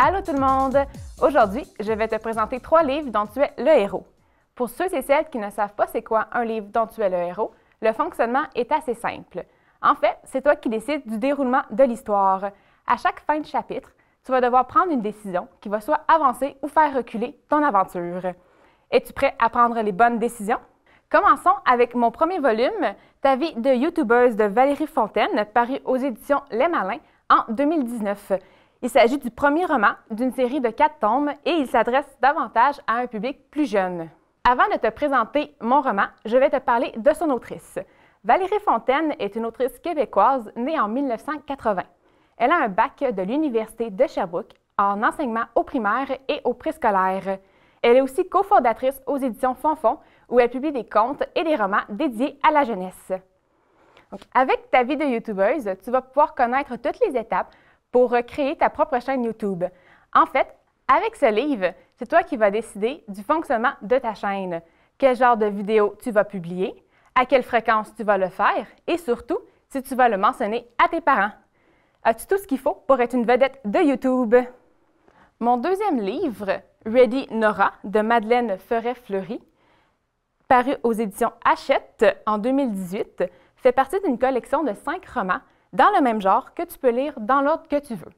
Allô tout le monde! Aujourd'hui, je vais te présenter 3 livres dont tu es le héros. Pour ceux et celles qui ne savent pas c'est quoi un livre dont tu es le héros, le fonctionnement est assez simple. En fait, c'est toi qui décides du déroulement de l'histoire. À chaque fin de chapitre, tu vas devoir prendre une décision qui va soit avancer ou faire reculer ton aventure. Es-tu prêt à prendre les bonnes décisions? Commençons avec mon premier volume, Ta vie de youtubeuse de Valérie Fontaine, paru aux éditions Les Malins en 2019. Il s'agit du premier roman d'une série de 4 tomes et il s'adresse davantage à un public plus jeune. Avant de te présenter mon roman, je vais te parler de son autrice. Valérie Fontaine est une autrice québécoise née en 1980. Elle a un bac de l'Université de Sherbrooke en enseignement au primaire et au préscolaire. Elle est aussi cofondatrice aux éditions Fonfon, où elle publie des contes et des romans dédiés à la jeunesse. Donc, avec ta vie de youtubeuse, tu vas pouvoir connaître toutes les étapes pour créer ta propre chaîne YouTube. En fait, avec ce livre, c'est toi qui vas décider du fonctionnement de ta chaîne, quel genre de vidéo tu vas publier, à quelle fréquence tu vas le faire et surtout, si tu vas le mentionner à tes parents. As-tu tout ce qu'il faut pour être une vedette de YouTube? Mon deuxième livre, Ready Nora, de Madeleine Ferret-Fleury, paru aux éditions Hachette en 2018, fait partie d'une collection de 5 romans dans le même genre que tu peux lire dans l'ordre que tu veux.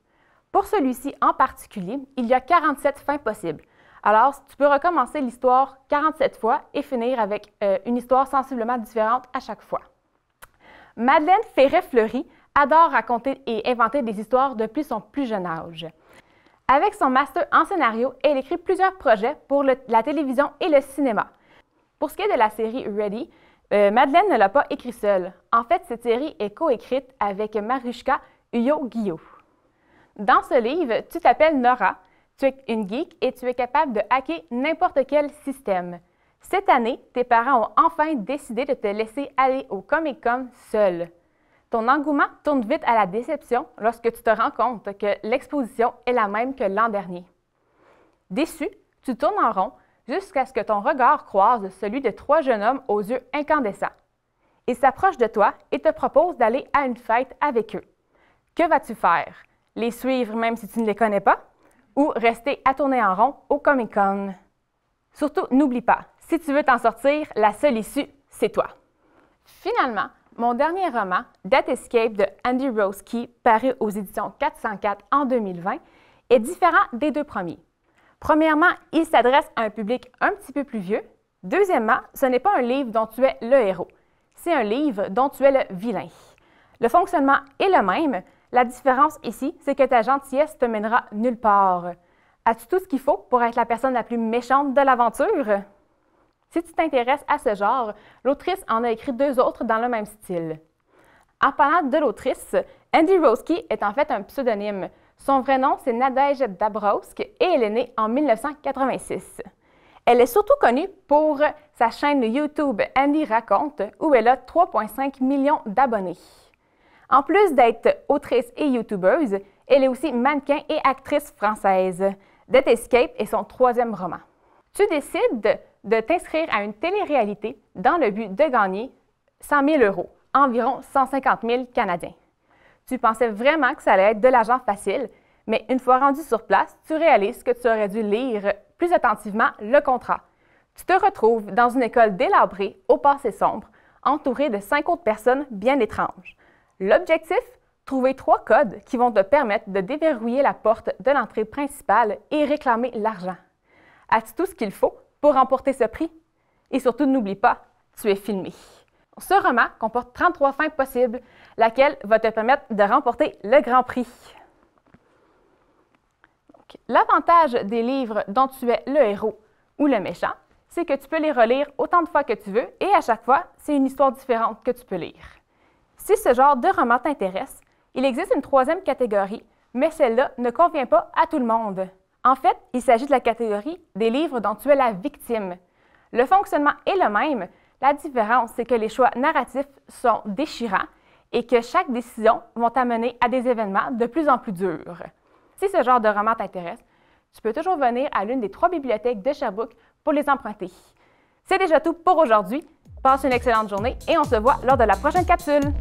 Pour celui-ci en particulier, il y a 47 fins possibles. Alors, tu peux recommencer l'histoire 47 fois et finir avec une histoire sensiblement différente à chaque fois. Madeleine Ferret-Fleury adore raconter et inventer des histoires depuis son plus jeune âge. Avec son master en scénario, elle écrit plusieurs projets pour la télévision et le cinéma. Pour ce qui est de la série Ready, Madeleine ne l'a pas écrit seule. En fait, cette série est coécrite avec Marushka Huot-Guillot. Dans ce livre, tu t'appelles Nora, tu es une geek et tu es capable de hacker n'importe quel système. Cette année, tes parents ont enfin décidé de te laisser aller au Comic-Con seule. Ton engouement tourne vite à la déception lorsque tu te rends compte que l'exposition est la même que l'an dernier. Déçu, tu tournes en rond jusqu'à ce que ton regard croise celui de 3 jeunes hommes aux yeux incandescents. Ils s'approchent de toi et te proposent d'aller à une fête avec eux. Que vas-tu faire? Les suivre même si tu ne les connais pas? Ou rester à tourner en rond au Comic-Con? Surtout, n'oublie pas, si tu veux t'en sortir, la seule issue, c'est toi. Finalement, mon dernier roman, Death Escape de Andy Roski, paru aux éditions 404 en 2020, est différent des 2 premiers. Premièrement, il s'adresse à un public un petit peu plus vieux. Deuxièmement, ce n'est pas un livre dont tu es le héros. C'est un livre dont tu es le vilain. Le fonctionnement est le même. La différence ici, c'est que ta gentillesse te mènera nulle part. As-tu tout ce qu'il faut pour être la personne la plus méchante de l'aventure? Si tu t'intéresses à ce genre, l'autrice en a écrit 2 autres dans le même style. En parlant de l'autrice, Andy Roski est en fait un pseudonyme. Son vrai nom, c'est Nadège Dabrowsk et elle est née en 1986. Elle est surtout connue pour sa chaîne YouTube Andy Raconte, où elle a 3,5 millions d'abonnés. En plus d'être autrice et youtubeuse, elle est aussi mannequin et actrice française. Death Escape est son 3e roman. Tu décides de t'inscrire à une télé-réalité dans le but de gagner 100 000 €, environ 150 000 Canadiens. Tu pensais vraiment que ça allait être de l'argent facile, mais une fois rendu sur place, tu réalises que tu aurais dû lire plus attentivement le contrat. Tu te retrouves dans une école délabrée, au passé sombre, entourée de 5 autres personnes bien étranges. L'objectif? Trouver 3 codes qui vont te permettre de déverrouiller la porte de l'entrée principale et réclamer l'argent. As-tu tout ce qu'il faut pour remporter ce prix? Et surtout, n'oublie pas, tu es filmé. Ce roman comporte 33 fins possibles, laquelle va te permettre de remporter le grand prix. L'avantage des livres dont tu es le héros ou le méchant, c'est que tu peux les relire autant de fois que tu veux et à chaque fois, c'est une histoire différente que tu peux lire. Si ce genre de roman t'intéresse, il existe une 3e catégorie, mais celle-là ne convient pas à tout le monde. En fait, il s'agit de la catégorie des livres dont tu es la victime. Le fonctionnement est le même. La différence, c'est que les choix narratifs sont déchirants et que chaque décision va t'amener à des événements de plus en plus durs. Si ce genre de roman t'intéresse, tu peux toujours venir à l'une des 3 bibliothèques de Sherbrooke pour les emprunter. C'est déjà tout pour aujourd'hui. Passe une excellente journée et on se voit lors de la prochaine capsule.